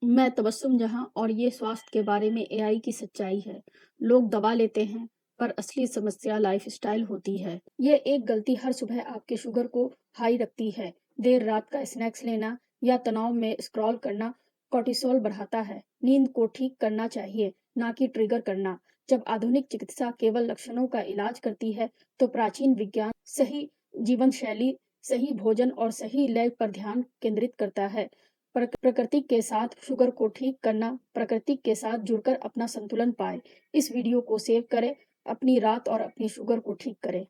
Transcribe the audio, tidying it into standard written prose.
मैं तबस्सुम जहां और ये स्वास्थ्य के बारे में एआई की सच्चाई है। लोग दवा लेते हैं, पर असली समस्या लाइफस्टाइल होती है। ये एक गलती हर सुबह आपके शुगर को हाई रखती है। देर रात का स्नैक्स लेना या तनाव में स्क्रॉल करना कॉर्टिसोल बढ़ाता है। नींद को ठीक करना चाहिए, ना कि ट्रिगर करना। जब आधुनिक चिकित्सा केवल लक्षणों का इलाज करती है, तो प्राचीन विज्ञान सही जीवन शैली, सही भोजन और सही लय पर ध्यान केंद्रित करता है। प्रकृति के साथ शुगर को ठीक करना, प्रकृति के साथ जुड़कर अपना संतुलन पाए। इस वीडियो को सेव करें, अपनी रात और अपनी शुगर को ठीक करें।